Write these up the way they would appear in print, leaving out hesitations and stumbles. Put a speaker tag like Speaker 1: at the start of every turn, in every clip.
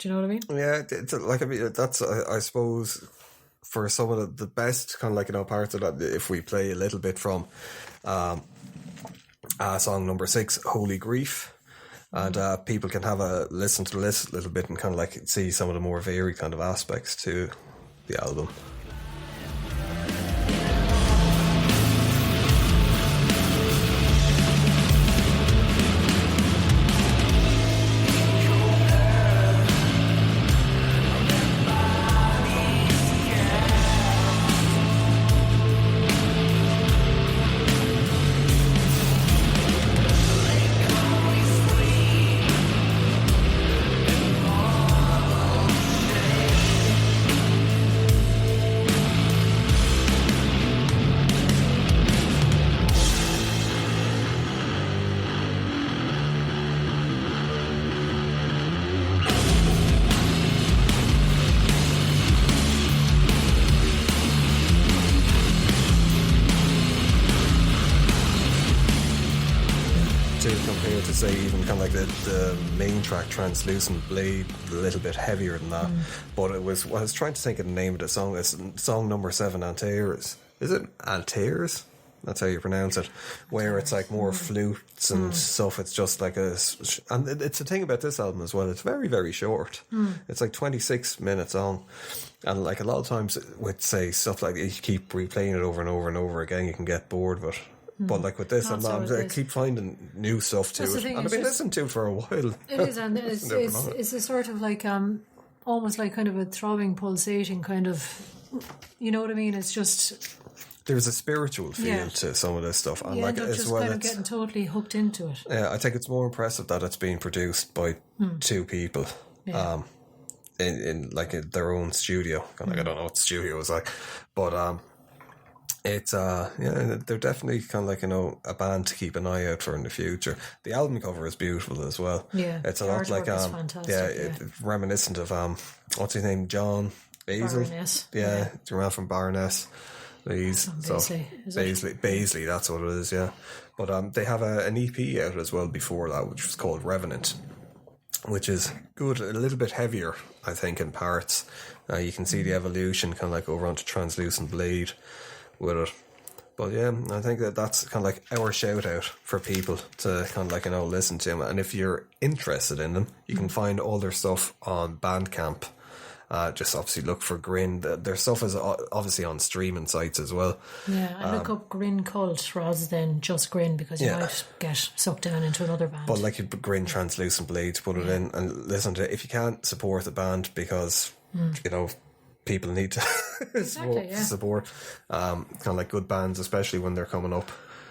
Speaker 1: Do you know what I mean?
Speaker 2: Yeah, it's like, I mean, that's, I suppose, for some of the best kind of like, parts of that, if we play a little bit from song number 6, Holy Grief, and people can have a listen to this a little bit and kind of like see some of the more varied kind of aspects to the album. Compared to say even kind of like the main track, Translucent Blade, a little bit heavier than that. But it was, I was trying to think of the name of the song. It's song number 7, Altares. Is it Altares? That's how you pronounce it. Where it's like more flutes and stuff. It's just like and it's the thing about this album as well. It's very, very short. It's like 26 minutes on. And like a lot of times with, say, stuff like, you keep replaying it over and over and over again, you can get bored with it. But like with this, I keep finding new stuff to it. And I've been listening to it for a while.
Speaker 1: It is, and it's a sort of like almost like kind of a throbbing, pulsating kind of, you know what I mean? It's just,
Speaker 2: there's a spiritual feel to some of this stuff, and
Speaker 1: you
Speaker 2: like
Speaker 1: end up
Speaker 2: as
Speaker 1: just
Speaker 2: well,
Speaker 1: kind of getting totally hooked into it.
Speaker 2: Yeah, I think it's more impressive that it's being produced by 2 people.
Speaker 1: Yeah.
Speaker 2: In like their own studio. Like, I don't know what the studio is like, but it's they're definitely kind of like, a band to keep an eye out for in the future. The album cover is beautiful as well.
Speaker 1: Yeah,
Speaker 2: it's a lot like
Speaker 1: it's
Speaker 2: reminiscent of what's his name, John Basil.
Speaker 1: Baroness.
Speaker 2: Yeah, the man from Baroness. Baisley, that's what it is. Yeah, but they have an EP out as well before that, which was called Revenant, which is good, a little bit heavier, I think, in parts. You can see the evolution kind of like over onto Translucent Blade with it. But yeah, I think that's kind of like our shout out for people to kind of like, listen to them. And if you're interested in them, you can find all their stuff on Bandcamp. Just obviously look for Grin. Their stuff is obviously on streaming sites as well.
Speaker 1: Yeah, and look up Grin Cult rather than just Grin, because you might get sucked down into another band.
Speaker 2: But like, you Grin Translucent Blades, put it in and listen to it. If you can't support the band because, people need to support kind of like good bands, especially when they're coming up.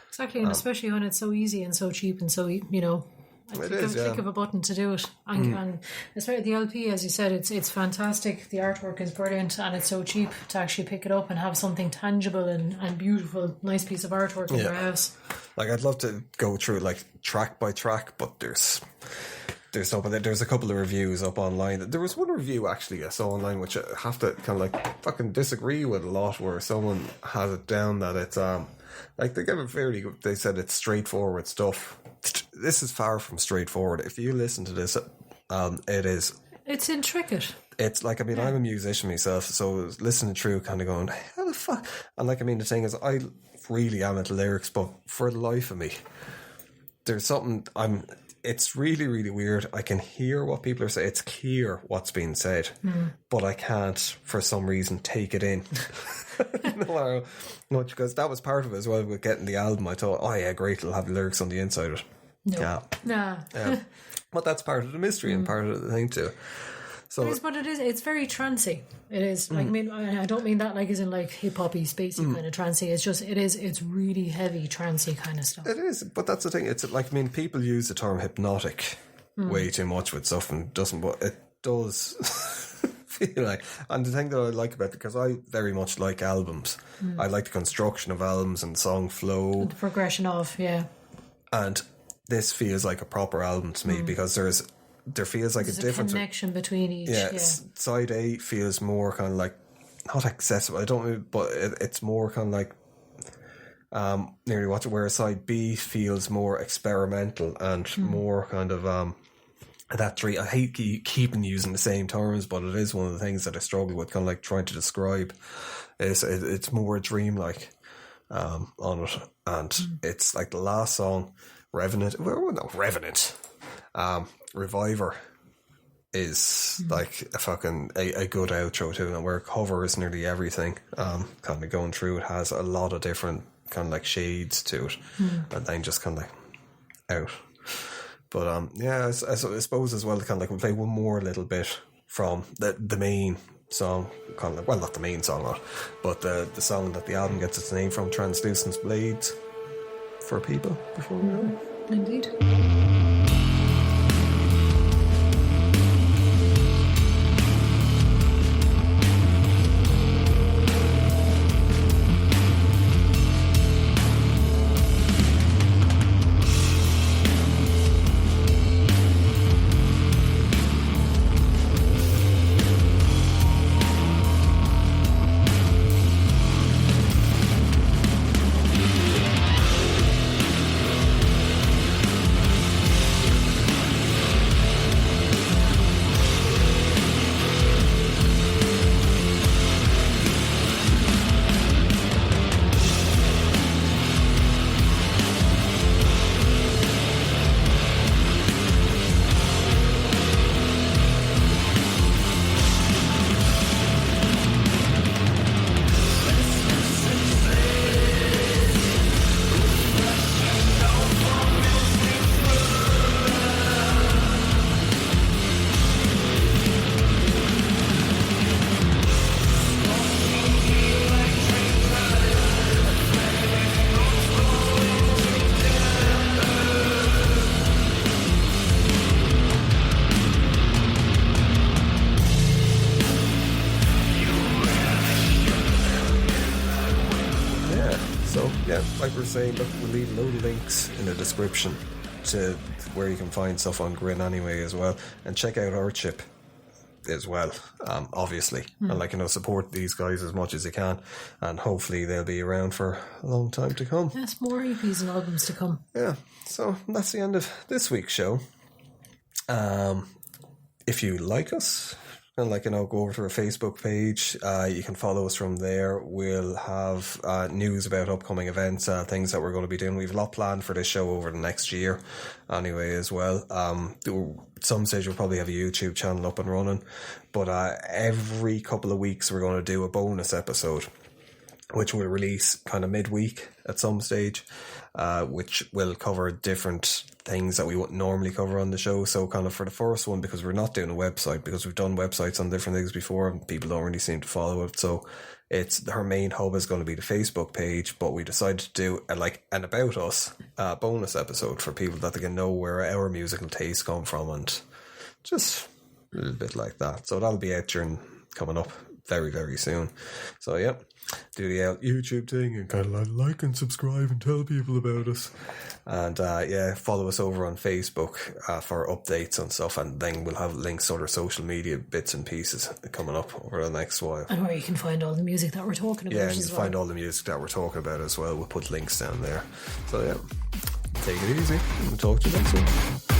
Speaker 1: Exactly, and especially when it's so easy and so cheap and so, click of a button to do it. And especially the LP, as you said, it's fantastic. The artwork is brilliant, and it's so cheap to actually pick it up and have something tangible and beautiful, nice piece of artwork in your house. Like,
Speaker 2: I'd love to go through like track by track, but there's a couple of reviews up online. There was one review actually I saw online which I have to kind of like fucking disagree with a lot, where someone has it down that it's like, they give it fairly good. They said it's straightforward stuff. This is far from straightforward. If you listen to this, it's
Speaker 1: intricate.
Speaker 2: It's like, I'm a musician myself, so listening through kind of going, how the fuck? And like, the thing is, I really am into lyrics, but for the life of me, there's something it's really, really weird. I can hear what people are saying. It's clear what's being said, but I can't, for some reason, take it in. No, because that was part of it as well with getting the album. I thought, oh yeah, great, it'll have lyrics on the inside of it.
Speaker 1: No. Nah.
Speaker 2: Yeah. But that's part of the mystery and part of the thing too. So
Speaker 1: it's very trancey. It is. Like, I don't mean that like as in like hip hoppy, spacey kind of trancey. It's just, it's really heavy trancey kind of stuff.
Speaker 2: It is, but that's the thing. It's like, people use the term hypnotic way too much with stuff, and doesn't, but it does feel like. And the thing that I like about it, because I very much like albums. I like the construction of albums and song flow,
Speaker 1: and the progression of,
Speaker 2: and this feels like a proper album to me, because there feels like
Speaker 1: there's
Speaker 2: a difference.
Speaker 1: Connection between each.
Speaker 2: Yeah, side A feels more kind of like, not accessible, I don't know, but it's more kind of like nearly watch it, whereas side B feels more experimental and more kind of that dream. I hate keeping using the same terms, but it is one of the things that I struggle with, kind of like trying to describe. It's more dreamlike on it, and it's like the last song, Revenant. Well, not Revenant. Reviver is like a good outro to it, and where it covers nearly everything. Kind of going through, it has a lot of different kind of like shades to it, and then just kind of like out. But yeah, I suppose as well, kind of like we'll play one more little bit from the main song, kind of like, well, not the main song, but the song that the album gets its name from, Translucent Blades, for people before we go.
Speaker 1: Indeed.
Speaker 2: Like we're saying, look, we'll leave a load of links in the description to where you can find stuff on Grin anyway as well, and check out Artship as well, obviously, and like, you know, support these guys as much as you can, and hopefully they'll be around for a long time to come.
Speaker 1: Yes, more EPs and albums to come.
Speaker 2: Yeah, so that's the end of this week's show. If you like us, and like, you know, go over to our Facebook page. You can follow us from there. We'll have news about upcoming events, things that we're going to be doing. We've a lot planned for this show over the next year anyway as well. At some stage we'll probably have a YouTube channel up and running, but every couple of weeks we're going to do a bonus episode, which will release kind of midweek at some stage, which will cover different things that we wouldn't normally cover on the show. So kind of for the first one, because we're not doing a website, because we've done websites on different things before and people don't really seem to follow it, so her main hub is going to be the Facebook page, but we decided to do an About Us bonus episode for people that they can know where our musical tastes come from, and just a little bit like that. So that'll be out coming up very, very soon. So yeah, do the YouTube thing and kind of like and subscribe and tell people about us, and yeah, follow us over on Facebook for updates and stuff, and then we'll have links to other social media bits and pieces coming up over the next while,
Speaker 1: and where you can find all the music that we're talking about.
Speaker 2: Yeah, and you can find all the music that we're talking about as well. We'll put links down there. So yeah, take it easy, and we'll talk to you next week.